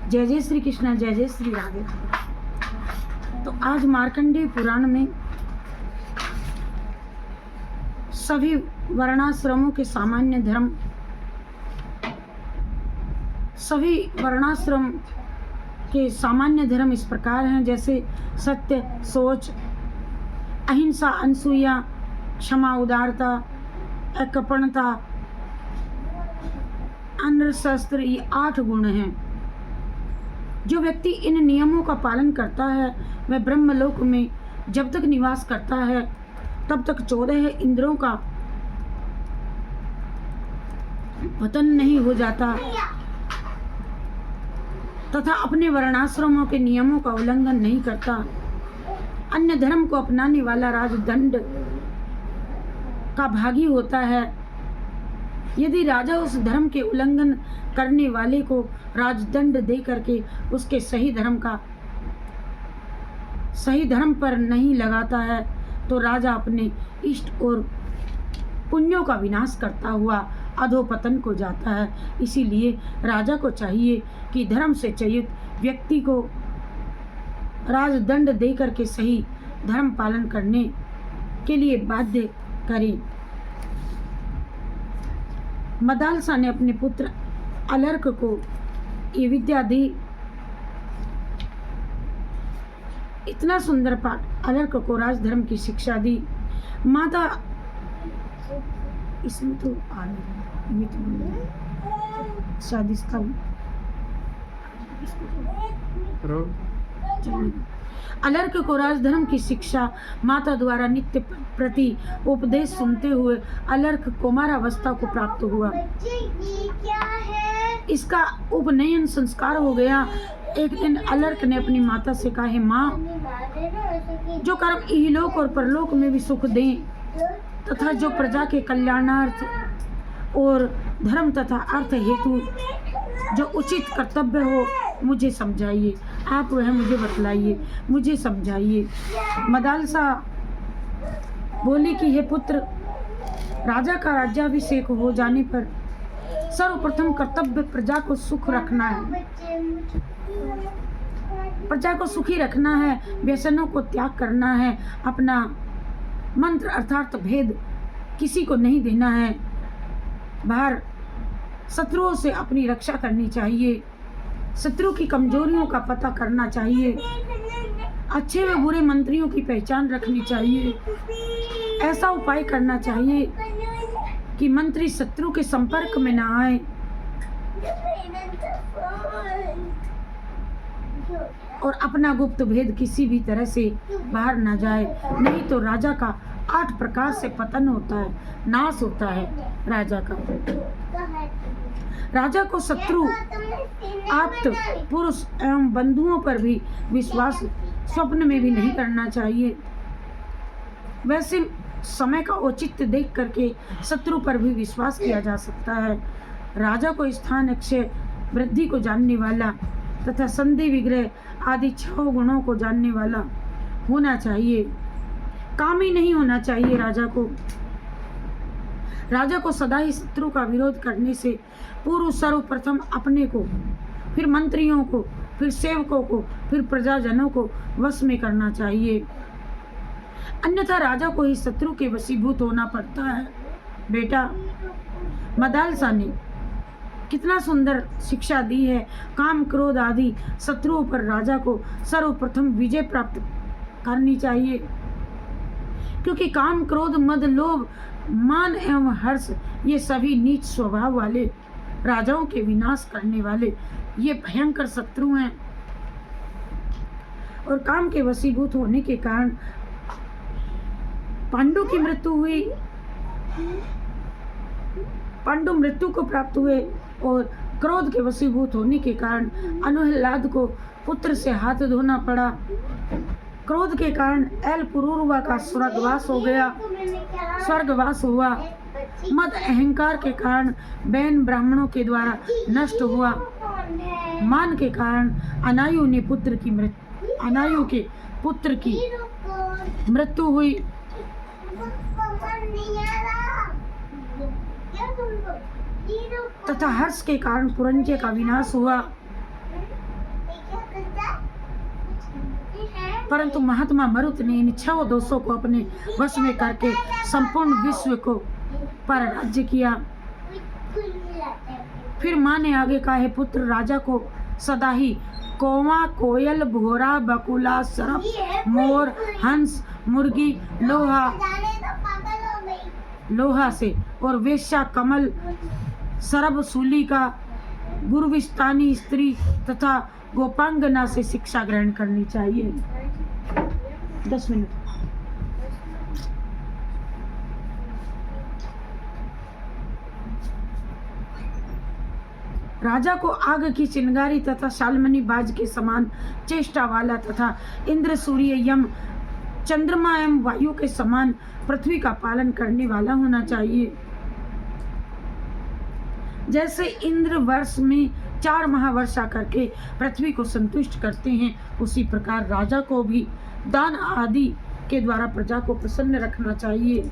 जय जय श्री कृष्ण, जय जय श्री राधे राधे। तो आज मार्कंडेय पुराण में सभी वर्णाश्रमों के सामान्य धर्म, सभी वर्णाश्रम के सामान्य धर्म इस प्रकार हैं, जैसे सत्य, सोच, अहिंसा, अनसूया, क्षमा, उदारता, अकपणता, अनशस्त्र, ये 8 गुण हैं। जो व्यक्ति इन नियमों का पालन करता है वह ब्रह्मलोक में जब तक निवास करता है तब तक 14 इंद्रियों का पतन नहीं हो जाता तथा अपने वर्णाश्रमों के नियमों का उल्लंघन नहीं करता। अन्य धर्म को अपनाने वाला राजदंड का भागी होता है। यदि राजा उस धर्म के उल्लंघन करने वाले को राजदंड दे करके उसके सही धर्म पर नहीं लगाता है तो राजा अपने इष्ट और पुण्यों का विनाश करता हुआ अधोपतन को जाता है। इसीलिए राजा को चाहिए कि धर्म से चयित व्यक्ति को राजदंड दे करके सही धर्म पालन करने के लिए बाध्य करें। मदालसा ने अपने पुत्र अलर्क को ये विद्या दी। इतना सुंदर पाठ, अलर्क को राजधर्म की शिक्षा दी। माता इसमें तो आ रही ये तो शादी इसका अलर्क को राजधर्म की शिक्षा माता द्वारा नित्य प्रति उपदेश सुनते हुए अलर्क कुमारावस्था को प्राप्त हुआ। इसका उपनयन संस्कार हो गया। एक दिन अलर्क ने अपनी माता से कहा, हे माँ, जो कर्म इहलोक और परलोक में भी सुख दें तथा जो प्रजा के कल्याणार्थ और धर्म तथा अर्थ हेतु जो उचित कर्तव्य हो मुझे समझाइए। आप वह मुझे बतलाइए, मुझे समझाइए। मदालसा बोली कि हे पुत्र, राजा का राज्याभिषेक हो जाने पर सर्वप्रथम कर्तव्य प्रजा को सुख रखना है, प्रजा को सुखी रखना है, व्यसनों को त्याग करना है, अपना मंत्र अर्थात भेद किसी को नहीं देना है, बाहर शत्रुओं से अपनी रक्षा करनी चाहिए, शत्रु की कमजोरियों का पता करना चाहिए, अच्छे व बुरे मंत्रियों की पहचान रखनी चाहिए। ऐसा उपाय करना चाहिए कि मंत्री शत्रु के संपर्क में ना आए और अपना गुप्त भेद किसी भी तरह से बाहर ना जाए, नहीं तो राजा का 8 प्रकार से पतन होता है, नाश होता है राजा का। राजा को शत्रु, आप्त, पुरुष एवं बंधुओं पर भी विश्वास स्वप्न में भी नहीं करना चाहिए। वैसे समय का औचित्य देख करके शत्रु पर भी विश्वास किया जा सकता है। राजा को स्थान, अक्षय, वृद्धि को जानने वाला तथा संधि, विग्रह आदि 6 गुणों को जानने वाला होना चाहिए। कामी नहीं होना चाहिए राजा को सदा ही शत्रु का विरोध करने से पूर्व सर्वप्रथम अपने को, फिर मंत्रियों को, फिर सेवकों को, फिर प्रजाजनों को वश में करना चाहिए, अन्यथा राजा को ही शत्रु के वशीभूत होना पड़ता है। बेटा, मदालसा ने कितना सुंदर शिक्षा दी है। काम, क्रोध आदि शत्रुओं पर राजा को सर्वप्रथम विजय प्राप्त करनी चाहिए, क्योंकि काम, क्रोध, मद, लोभ, मान एवं हर्ष ये सभी नीच स्वभाव वाले राजाओं के विनाश करने वाले ये भयंकर शत्रु हैं। और काम के वशीभूत होने के कारण पांडु की मृत्यु हुई, पांडु मृत्यु को प्राप्त हुए। और क्रोध के वशीभूत होने के कारण अनुहल्लाद को पुत्र से हाथ धोना पड़ा। क्रोध के कारण एल पुरूरवा का स्वर्गवास हुआ। मद अहंकार के कारण बैन ब्राह्मणों के द्वारा नष्ट हुआ। मान के कारण अनायु के पुत्र की मृत्यु हुई। तथा हर्ष के कारण पुरंजय का विनाश हुआ। परंतु महात्मा मरुत ने इन 6 दोषों को अपने वश में करके संपूर्ण विश्व को पर राज्य किया। फिर माँ ने आगे कहा, हे पुत्र, राजा को सदा ही कौवा, कोयल, भोरा, बकुला, सर्प, मोर, हंस, मुर्गी, लोहा से और वेश्या, कमल, सरब, सूली का, गुरुविस्तानी स्त्री तथा गोपांगना से शिक्षा ग्रहण करनी चाहिए। 10 मिनट। राजा को आग की चिंगारी तथा शालमनी बाज के समान चेष्टा वाला तथा इंद्र, सूर्य, यम, चंद्रमा एवं वायु के समान पृथ्वी का पालन करने वाला होना चाहिए। जैसे इंद्र वर्ष में 4 माह वर्षा करके पृथ्वी को संतुष्ट करते हैं, उसी प्रकार राजा को भी दान आदि के द्वारा प्रजा को प्रसन्न रखना चाहिए।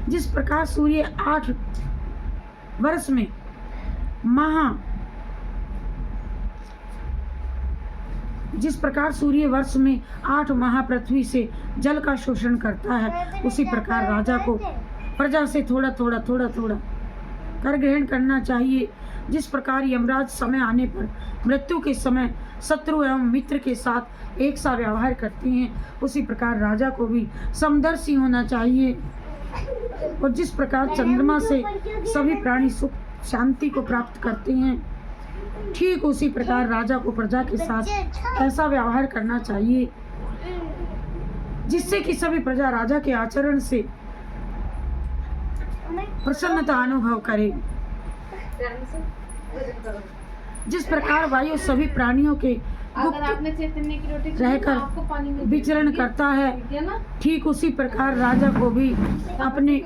जिस प्रकार सूर्य 8 वर्ष में में 8 माह पृथ्वी से जल का शोषण करता है, उसी प्रकार राजा को प्रजा से थोड़ा थोड़ा कर ग्रहण करना चाहिए। जिस प्रकार यमराज समय आने पर मृत्यु के समय शत्रु एवं मित्र के साथ एक सा व्यवहार करते हैं, उसी प्रकार राजा को भी समदर्शी होना चाहिए। और जिस प्रकार चंद्रमा से सभी प्राणी सुख शांति को प्राप्त करते हैं, ठीक उसी प्रकार राजा को प्रजा के साथ ऐसा व्यवहार करना चाहिए जिससे कि सभी प्रजा राजा के आचरण से प्रसन्नता अनुभव करे। जिस प्रकार वायु सभी प्राणियों के गुप्त रहकर विचरण करता है, ठीक उसी प्रकार राजा को भी अपने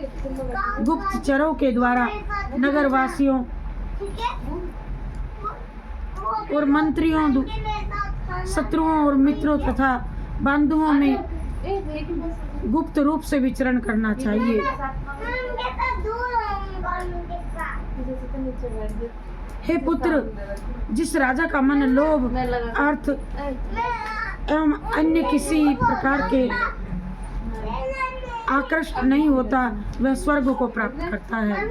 गुप्तचरों के द्वारा नगरवासियों और मंत्रियों, शत्रुओं और मित्रों तथा बंधुओं में गुप्त रूप से विचरण करना चाहिए। हे पुत्र, जिस राजा का मन लोभ, अर्थ एवं अन्य किसी प्रकार के आकृष्ट नहीं होता, वह स्वर्ग को प्राप्त करता है।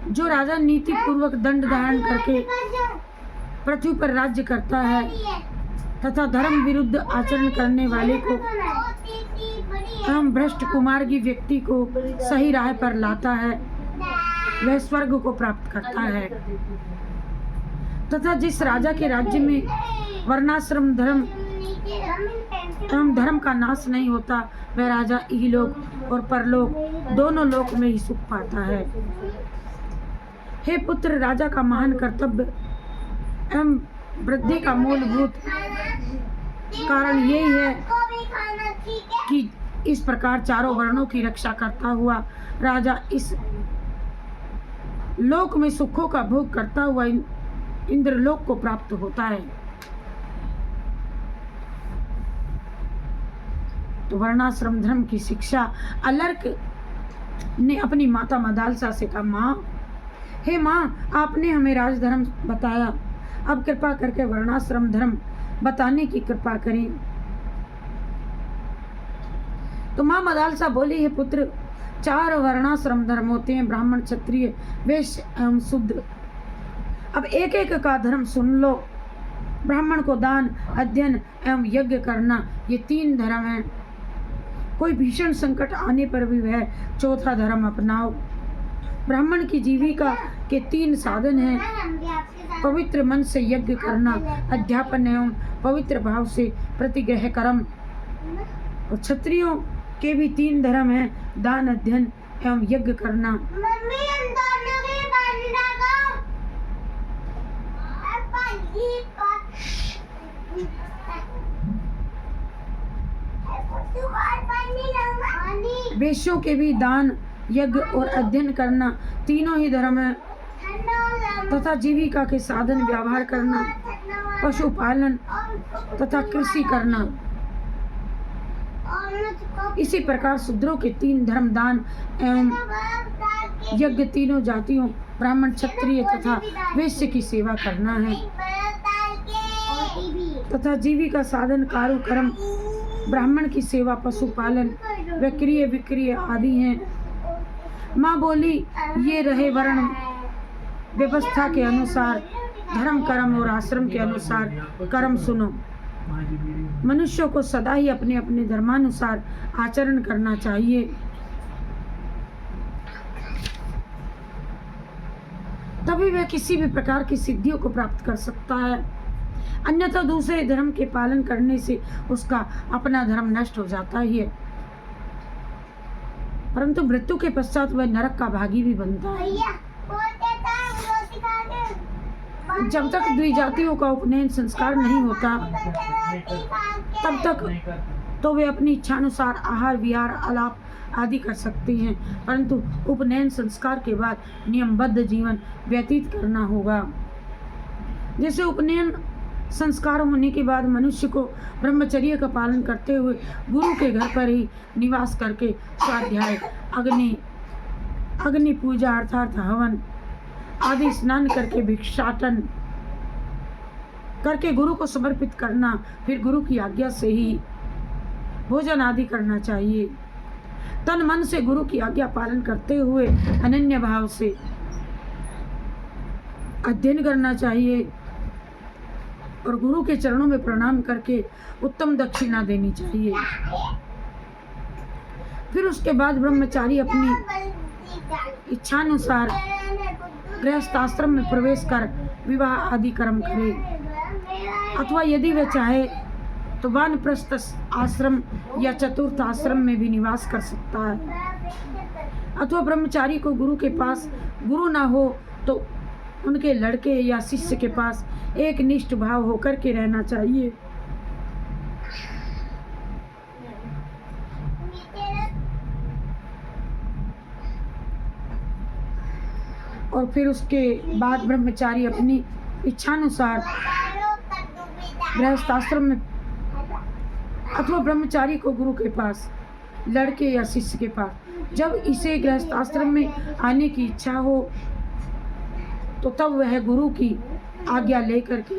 जो राजा नीति पूर्वक दंड धारण करके पृथ्वी पर राज्य करता है तथा धर्म विरुद्ध आचरण करने वाले को एवं भ्रष्ट कुमार्गी व्यक्ति को सही राह पर लाता है, वह स्वर्ग को प्राप्त करता है। तथा जिस राजा के राज्य में वर्णाश्रम धर्म एवं धर्म का नाश नहीं होता, वह राजा इहलोक और परलोक दोनों लोक में ही सुख पाता है। हे पुत्र, राजा का महान कर्तव्य एवं वृद्धि का मूलभूत कारण यही है कि इस प्रकार चारों वर्णों की रक्षा करता हुआ राजा इस लोक में सुखों का भोग करता हुआ इंद्रलोक को प्राप्त होता है। तो वर्णाश्रम धर्म की शिक्षा अलर्क ने अपनी माता मदालसा से कहा, माँ, हे माँ, आपने हमें राजधर्म बताया, अब कृपा करके वर्णाश्रम धर्म बताने की कृपा करें। तो माँ मदालसा बोली, हे पुत्र, 4 वर्णाश्रम धर्म होते हैं, ब्राह्मण, क्षत्रिय, वैश्य एवं शूद्र। अब एक एक का धर्म सुन लो। ब्राह्मण को दान, अध्ययन एवं यज्ञ करना, ये 3 धर्म हैं। कोई भीषण संकट आने पर भी वह 4था धर्म अपनाओ। ब्राह्मण की जीविका के 3 साधन हैं, पवित्र मन से यज्ञ करना, अध्यापन एवं पवित्र भाव से प्रतिग्रह कर्म। और क्षत्रियों के भी 3 धर्म हैं, दान, अध्ययन एवं यज्ञ करना। वैश्यों के भी दान, यज्ञ और अध्ययन करना, तीनों ही धर्म है। तथा जीविका के साधन व्यवहार करना, पशुपालन तथा कृषि करना। इसी प्रकार शूद्रों के 3 धर्म, दान एवं यज्ञ, तीनों जातियों ब्राह्मण, क्षत्रिय तथा वैश्य की सेवा करना है तथा जीविका साधन कारू कर्म ब्राह्मण की सेवा, पशुपालन, विक्रिय विक्रिय आदि हैं। माँ बोली, ये रहे वर्ण व्यवस्था के अनुसार धर्म कर्म और आश्रम के अनुसार कर्म। सुनो, मनुष्यों को सदा ही अपने अपने धर्मानुसार आचरण करना चाहिए, तभी वह किसी भी प्रकार की सिद्धियों को प्राप्त कर सकता है। अन्यथा दूसरे धर्म के पालन करने से उसका अपना धर्म नष्ट हो जाता ही है, परंतु मृत्यु के पश्चात वह नरक का भागी भी बनता है। जब तक द्विजातियों का उपनयन संस्कार नहीं होता तब तक तो वे अपनी इच्छानुसार आहार विहार आलाप आदि कर सकते हैं, परंतु उपनयन संस्कार के बाद नियमबद्ध जीवन व्यतीत करना होगा। जैसे उपनयन संस्कार होने के बाद मनुष्य को ब्रह्मचर्य का पालन करते हुए गुरु के घर पर ही निवास करके स्वाध्याय, अग्नि पूजा अर्थात हवन आदि स्नान करके भिक्षाटन करके गुरु को समर्पित करना, फिर गुरु की आज्ञा से ही भोजन आदि करना चाहिए। तन मन से गुरु की आज्ञा पालन करते हुए अनन्य भाव से अध्ययन करना चाहिए और गुरु के चरणों में प्रणाम करके उत्तम दक्षिणा देनी चाहिए। फिर उसके बाद ब्रह्मचारी अपनी इच्छानुसार गृहस्थ आश्रम में प्रवेश कर विवाह आदि कर्म करे, अथवा यदि वह चाहे तो वानप्रस्थ आश्रम या चतुर्थ आश्रम में भी निवास कर सकता है। अथवा ब्रह्मचारी को गुरु के पास गुरु ना हो तो उनके लड़के या शिष्य के पास एक निष्ठ भाव होकर के रहना चाहिए। और फिर उसके बाद ब्रह्मचारी अपनी इच्छानुसार गृहस्थ आश्रम में अथवा ब्रह्मचारी को गुरु के पास, लड़के या शिष्य के पास, जब इसे गृहस्थ आश्रम में आने की इच्छा हो तो तब वह गुरु की आज्ञा लेकर के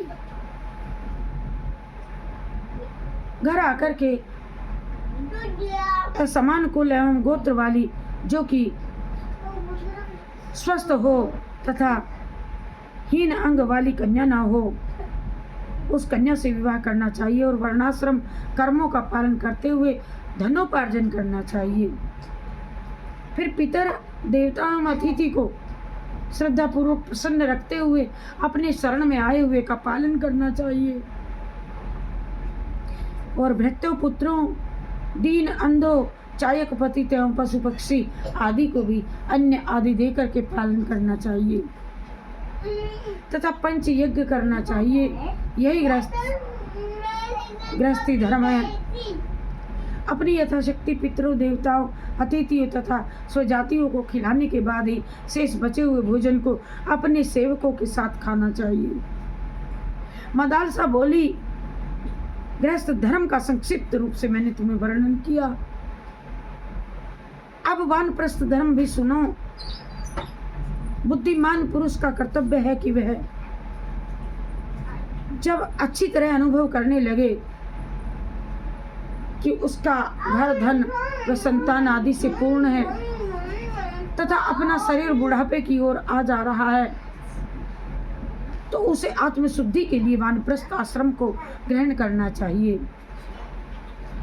घर आकर के समान कुल एवं गोत्र वाली जो कि स्वस्थ हो तथा हीन अंग वाली कन्या ना हो, उस कन्या से विवाह करना चाहिए और वर्णाश्रम कर्मों का पालन करते हुए धनोपार्जन करना चाहिए। फिर पितर देवताओं अतिथि को श्रद्धा पूर्वक प्रसन्न रखते हुए अपने शरण में आए हुए का पालन करना चाहिए और भृत्यों पुत्रों, दीन अंधों, चायक पतित एवं पशु पक्षी आदि को भी अन्य आदि देकर के पालन करना चाहिए तथा पंच यज्ञ करना चाहिए। यही गृहस्थी धर्म है। अपनी यथाशक्ति पितरों, देवताओं, अतिथियों तथा स्वजातियों को खिलाने के बाद ही शेष बचे हुए भोजन को अपने सेवकों के साथ खाना चाहिए। मदालसा बोली, गृहस्थ धर्म का संक्षिप्त रूप से मैंने तुम्हें वर्णन किया, अब वानप्रस्थ धर्म भी सुनो। बुद्धिमान पुरुष का कर्तव्य है कि वह जब अच्छी तरह अनुभव करने लगे कि उसका घर, धन व संतान आदि से पूर्ण है तथा अपना शरीर बुढ़ापे की ओर आ जा रहा है, तो उसे आत्मशुद्धि के लिए वानप्रस्थ आश्रम को ग्रहण करना चाहिए।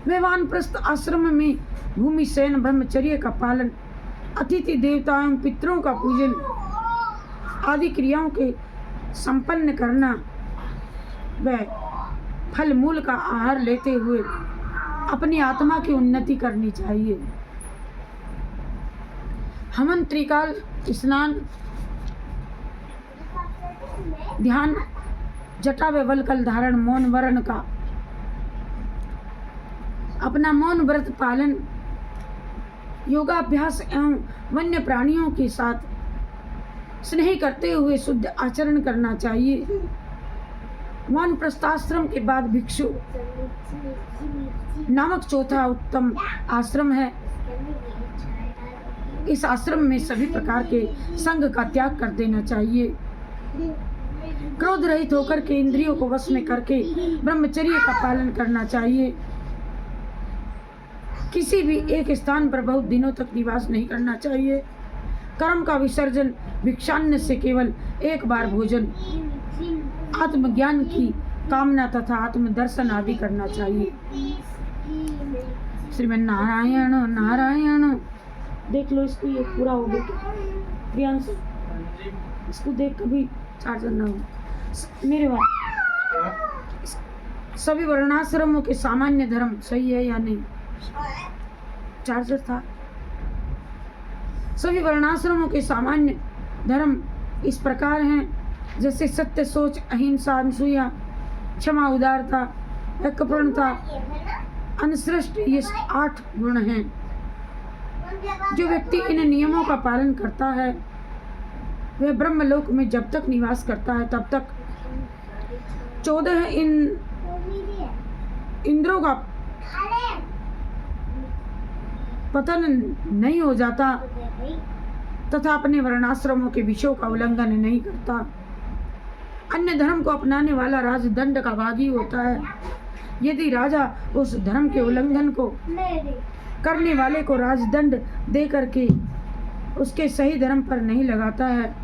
वे वानप्रस्थ आश्रम में भूमि शयन, ब्रह्मचर्य का पालन, अतिथि देवताओं पितरों का पूजन आदि क्रियाओं के संपन्न करना व फल मूल का आहार लेते हुए अपनी आत्मा की उन्नति करनी चाहिए। हवन, त्रिकाल स्नान, ध्यान, जटा व वल्कल धारण, मौन वर्ण का अपना मौन व्रत पालन, योगाभ्यास एवं वन्य प्राणियों के साथ स्नेह करते हुए शुद्ध आचरण करना चाहिए। वानप्रस्थाश्रम के बाद भिक्षु नामक चौथा उत्तम आश्रम है। इस आश्रम में सभी प्रकार के संग का त्याग कर देना चाहिए। क्रोध रहित होकर के इंद्रियों को वश में करके ब्रह्मचर्य का पालन करना चाहिए। किसी भी एक स्थान पर बहुत दिनों तक निवास नहीं करना चाहिए। कर्म का विसर्जन, भिक्षान्न से केवल एक बार भोजन, आत्मज्ञान की कामना तथा आत्मदर्शन आदि करना चाहिए। श्रीमन नारायण नारायण। देख लो इसको, ये पूरा हो गया प्रियांशु, इसको देख कभी चार्जर ना हो मेरे भाई। सभी वर्णाश्रमों के सामान्य धर्म सही है या नहीं? चार्जर था। सभी वर्णाश्रमों के सामान्य धर्म इस प्रकार हैं, जैसे सत्य, सोच, अहिंसा, अनसूया, क्षमा, उदारता, करुणता, अनसृष्ट, ये 8 गुण हैं। जो व्यक्ति इन नियमों का पालन करता है वह ब्रह्मलोक में जब तक निवास करता है तब तक 14 इंद्रों का पतन नहीं हो जाता तथा अपने वर्णाश्रमों के विषयों का उल्लंघन नहीं करता। अन्य धर्म को अपनाने वाला राजदंड का भागी होता है। यदि राजा उस धर्म के उल्लंघन को करने वाले को राजदंड दे करके उसके सही धर्म पर नहीं लगाता है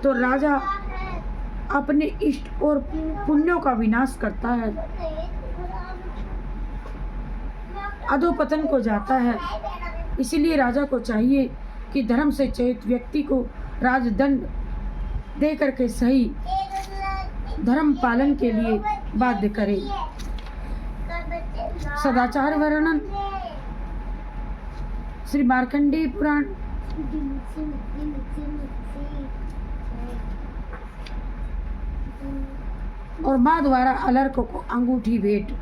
तो राजा अपने इष्ट और पुण्यों का विनाश करता है, अधोपतन को जाता है। इसलिए राजा को चाहिए कि धर्म से चयित व्यक्ति को राजदंड दे करके सही धर्म पालन के लिए बाध्य करे। सदाचार वर्णन, श्री मार्कंडेय पुराण। और माँ द्वारा अलर्क को अंगूठी भेंट।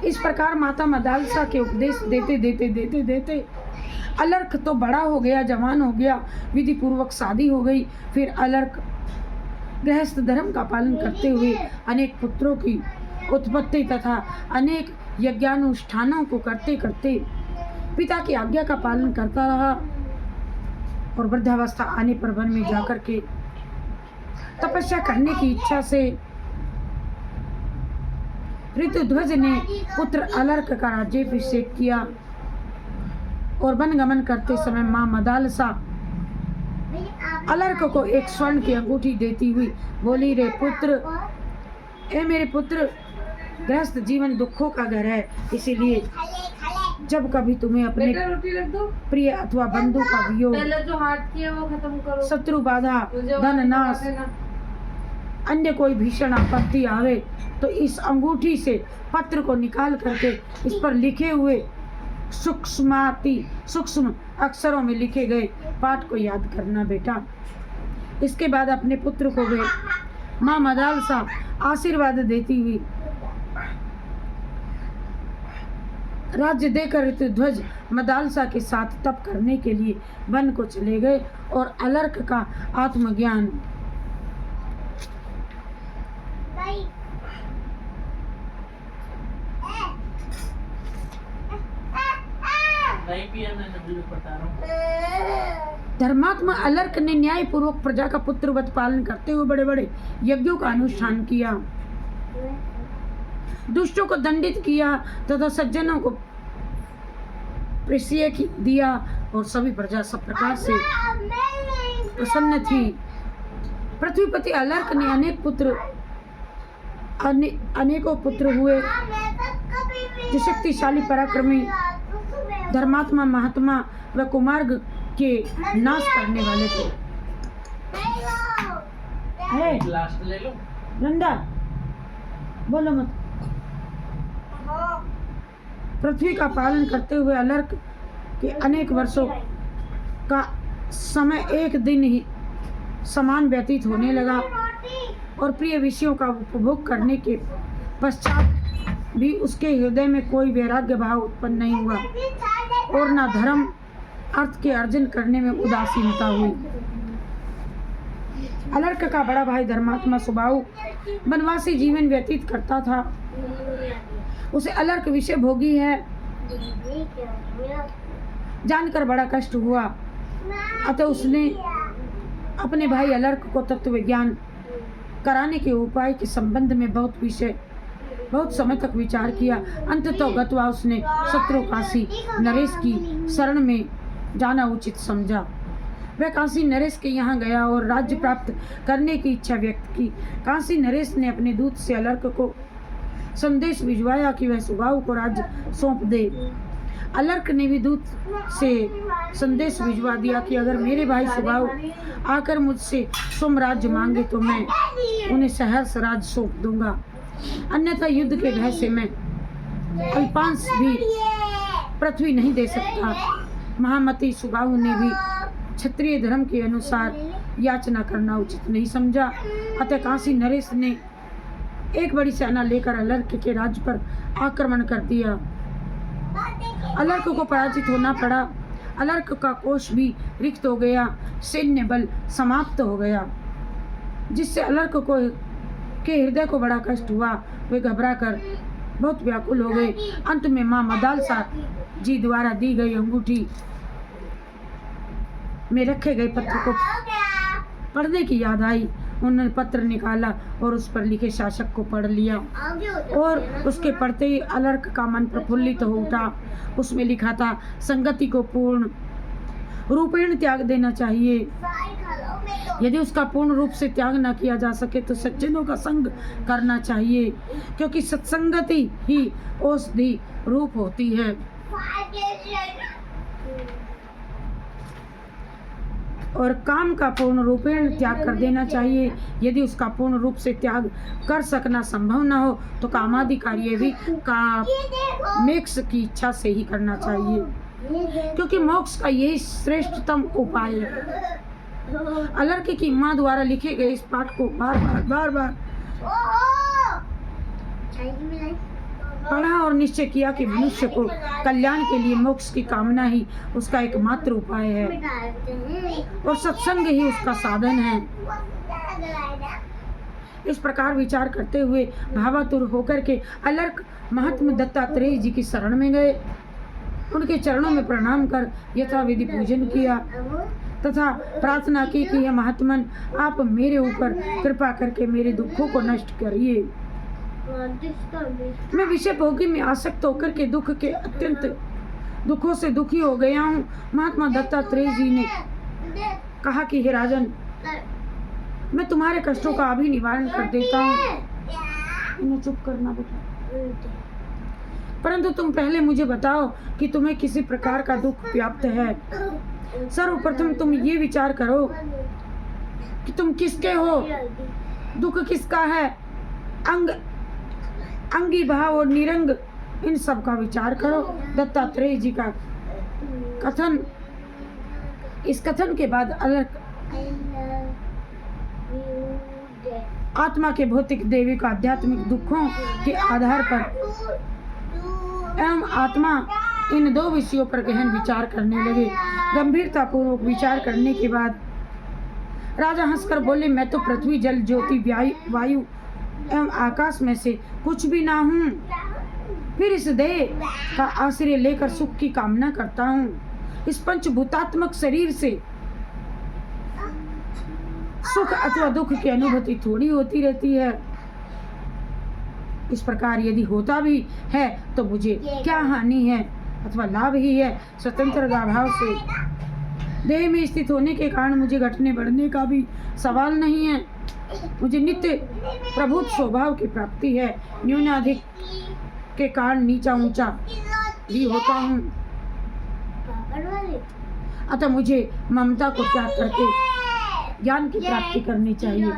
इस प्रकार माता मदालसा के उपदेश देते अलर्क तो बड़ा हो गया, जवान हो गया, विधि पूर्वक शादी हो गई। फिर अलर्क गृहस्थ धर्म का पालन करते हुए अनेक पुत्रों की उत्पत्ति तथा अनेक यज्ञानुष्ठानों को करते करते पिता की आज्ञा का पालन करता रहा और वृद्धावस्था आने पर वन में जाकर के तपस्या करने की इच्छा से ऋतुध्वज ने पुत्र अलर्क का राज्याभिषेक किया और वन गमन करते समय माँ मदालसा अलर्क को एक स्वर्ण की अंगूठी देती हुई बोली, रे पुत्र, ए मेरे पुत्र, गृहस्थ जीवन दुखों का घर है, इसीलिए जब कभी तुम्हें अपने प्रिय अथवा बंधु का वियोग, शत्रु बाधा, धन नाश, अन्य कोई भीषण आपत्ति आवे तो इस अंगूठी से पत्र को निकाल करके इस पर लिखे हुए सूक्ष्म अक्षरों में लिखे गए पाठ को याद करना बेटा। इसके बाद अपने पुत्र को वे माँ मदालसा आशीर्वाद देती हुई राज्य देकर ऋतुध्वज मदालसा के साथ तप करने के लिए वन को चले गए और अलर्क का आत्मज्ञान धर्मात्मा अलर्क ने न्याय पूर्वक प्रजा का पुत्रवत पालन करते हुए बड़े बड़े यज्ञों का अनुष्ठान किया, दुष्टों को दंडित किया तथा सज्जनों को प्रेष्य दिया और सभी प्रजा सब प्रकार से प्रसन्न थी। पृथ्वीपति अलर्क ने अनेकों पुत्र हुए जो शक्तिशाली पराक्रमी धर्मात्मा महात्मा व कुमार्ग के नाश करने वाले थे। रंदा बोलो मत। पृथ्वी का पालन करते हुए अलर्क के अनेक वर्षों का समय एक दिन ही समान व्यतीत होने लगा और प्रिय विषयों का उपभोग करने के पश्चात भी उसके हृदय में कोई वैराग्य भाव उत्पन्न नहीं हुआ और न धर्म अर्थ के अर्जन करने में उदासीनता हुई। अलर्क का बड़ा भाई धर्मात्मा स्वभाव वनवासी जीवन व्यतीत करता था। उसे अलर्क विषय भोगी है जानकर बड़ा कष्ट हुआ। अतः उसने अपने भाई अलर्क को तत्व विज्ञान कराने के उपाय के संबंध में बहुत समय तक विचार किया। अंततः गत्वा उसने शत्रु काशी नरेश की शरण में जाना उचित समझा। वह काशी नरेश के यहाँ गया और राज्य प्राप्त करने की इच्छा व्यक्त की। काशी नरेश ने अपने दूत से अलर्क को संदेश भिजवाया कि वह सुबाहु को राज्य सौंप दे। अलर्क ने भी दूत से संदेश भिजवा दिया कि अगर मेरे भाई सुबाहु आकर मुझसे स्वराज्य मांगे तो मैं उन्हें सहर्ष राज्य सौंप दूंगा, अन्यथा युद्ध के भय से मैं अल्पांश भी पृथ्वी नहीं दे सकता। महामती सुबाहु ने भी क्षत्रिय धर्म के अनुसार याचना करना उचित नहीं समझा। अतः काशी नरेश ने एक बड़ी सेना लेकर अलर्क के राज्य पर आक्रमण कर दिया। अलर्क को पराजित होना पड़ा। अलर्क का कोष भी रिक्त हो गया, सैन्य बल समाप्त हो गया, जिससे अलर्क को के हृदय को बड़ा कष्ट हुआ। वे घबरा कर बहुत व्याकुल हो गए। अंत में माँ मदालसा जी द्वारा दी गई अंगूठी में रखे गए पत्र को पढ़ने की याद आई। उन्होंने पत्र निकाला और उस पर लिखे शासक को पढ़ लिया और उसके पढ़ते ही अलर्क का मन प्रफुल्लित हो उठा। उसमें लिखा था, संगति को पूर्ण रूपेण त्याग देना चाहिए। यदि उसका पूर्ण रूप से त्याग न किया जा सके तो सज्जनों का संग करना चाहिए, क्योंकि सत्संगति ही औषधि रूप होती है। और काम का पूर्ण रूपेण त्याग कर देना चाहिए। यदि उसका पूर्ण रूप से त्याग कर सकना संभव न हो तो कामादि कार्य भी मोक्ष की इच्छा से ही करना चाहिए, क्योंकि मोक्ष का यही श्रेष्ठतम उपाय है। अलर्क की माँ द्वारा लिखे गए इस पाठ को बार बार पढ़ा और निश्चय किया कि मनुष्य को कल्याण के लिए मोक्ष की कामना ही उसका एकमात्र उपाय है और सत्संग ही उसका साधन है। इस प्रकार विचार करते हुए भावातुर होकर के अलर्क महात्मा दत्तात्रेय जी की शरण में गए। उनके चरणों में प्रणाम कर यथाविधि पूजन किया तथा प्रार्थना की कि हे महात्मन, आप मेरे ऊपर कृपा करके मेरे दुखों को नष्ट करिए। मैं विषय भोगी में आसक्त होकर के दुख के अत्यंत दुखों से दुखी हो गया हूँ। महात्मा दत्तात्रेय जी ने कहा कि हे राजन, मैं तुम्हारे कष्टों का अभी निवारण कर देता हूँ। इन्हें चुप करना बेटा। परंतु तुम पहले मुझे बताओ कि तुम्हें किसी प्रकार का दुख व्याप्त है। सर्वप्रथम तुम ये विचार करो कि तुम किसके हो, दुख किसका है। अंगी भाव और निरंग, इन सब का विचार करो। दत्तात्रेय जी का कथन, इस कथन के बाद अलर्क आत्मा के भौतिक दैविक आध्यात्मिक दुखों के आधार पर एवं आत्मा, इन दो विषयों पर गहन विचार करने लगे। गंभीरता पूर्वक विचार करने के बाद राजा हंसकर बोले, मैं तो पृथ्वी जल ज्योति वायु एवं आकाश में से कुछ भी ना हूँ, फिर इस देह का आश्रय लेकर सुख की कामना करता हूँ। इस पंचभूतात्मक शरीर से सुख अथवा दुख की अनुभूति थोड़ी होती रहती है। इस प्रकार यदि होता भी है तो मुझे क्या हानि है अथवा लाभ ही है। स्वतंत्रता भाव से देह में स्थित होने के कारण मुझे घटने बढ़ने का भी सवाल नहीं है। मुझे नित्य प्रभुत्व स्वभाव की प्राप्ति है। न्यूनाधिक के कारण नीचा ऊंचा भी होता हूँ। अतः मुझे ममता को त्याग करके ज्ञान की प्राप्ति करनी चाहिए।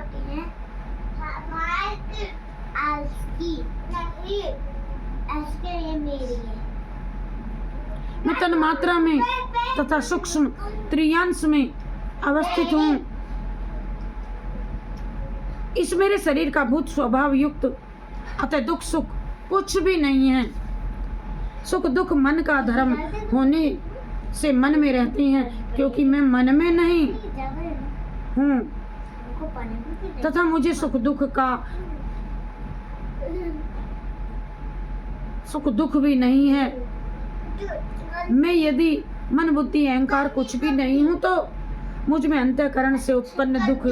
मैं तन मात्रा में तथा सूक्ष्म त्रियांश में अवस्थित हूँ। इस मेरे शरीर का भूत स्वभाव युक्त अतः दुख सुख कुछ भी नहीं है। सुख दुख मन का धर्म होने से मन में रहते हैं, क्योंकि मैं मन में नहीं हूँ तथा मुझे सुख दुख भी नहीं है। मैं यदि मन बुद्धि अहंकार कुछ भी नहीं हूँ तो मुझ में अंतःकरण से उत्पन्न दुख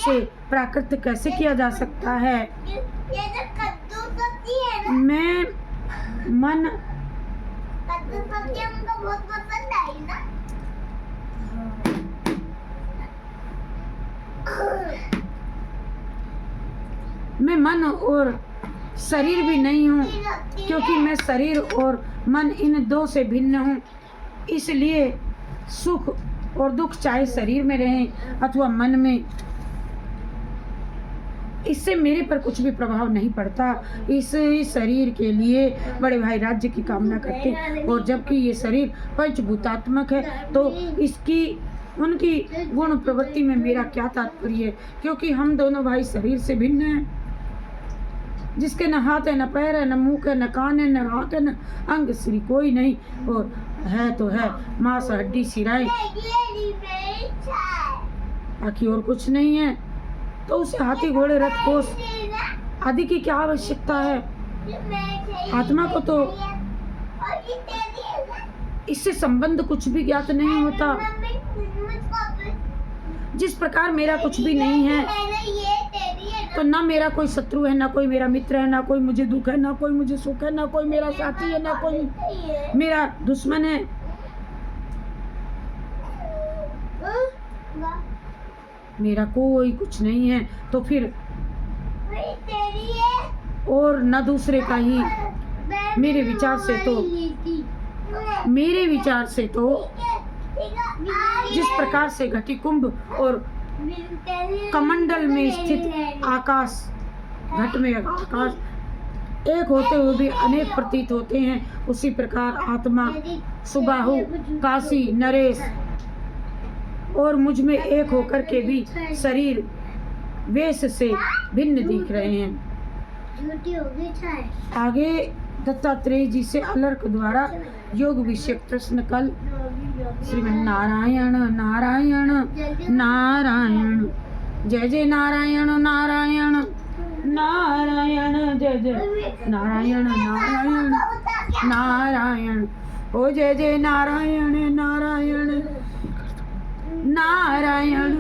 से प्राकृत कैसे किया जा सकता है। ये जो कद्दू सब्जी है ना, मैं मन कद्दू सब्जी हमको बहुत पसंद आई ना। मैं मन और शरीर भी नहीं हूँ, क्योंकि मैं शरीर और मन इन दो से भिन्न हूँ। इसलिए सुख और दुख चाहे शरीर में रहें अथवा मन में, इससे मेरे पर कुछ भी प्रभाव नहीं पड़ता। इस शरीर के लिए बड़े भाई राज्य की कामना करते हैं, और जबकि ये शरीर पंचभूतात्मक है तो इसकी उनकी गुण प्रवृत्ति में मेरा क्या तात्पर्य है, क्योंकि हम दोनों भाई शरीर से भिन्न हैं। जिसके न हाथ है, न पैर है, न मुंह है, न कान है, न आँख है, न अंग श्री कोई नहीं, और है तो है मांस हड्डी सिराएं, बाकी और कुछ नहीं है। तो उसे हाथी घोड़े रथ कोष आदि की क्या आवश्यकता है। आत्मा को तो इससे संबंध कुछ भी ज्ञात नहीं होता। जिस प्रकार मेरा कुछ भी नहीं है तो ना मेरा कोई शत्रु है, ना कोई मेरा मित्र है, ना कोई मुझे दुख है, ना कोई मुझे सुख है, ना कोई मेरा साथी है, ना कोई मेरा दुश्मन है। मेरा कोई कुछ नहीं है तो फिर और न दूसरे का ही। मेरे विचार से तो जिस प्रकार से घटी कुंभ और कमंडल में स्थित आकाश, घट में आकाश एक होते हुए भी अनेक प्रतीत होते हैं, उसी प्रकार आत्मा सुबाहु काशी नरेश और मुझ में एक होकर के भी शरीर वेश से भिन्न दिख रहे हैं। आगे दत्तात्रेय जी से अलर्क द्वारा योग विषयक प्रश्न कल। श्रीमन नारायण नारायण नारायण, जय जय नारायण नारायण नारायण, जय जय नारायण नारायण नारायण, ओ जय जय नारायण नारायण नारायण।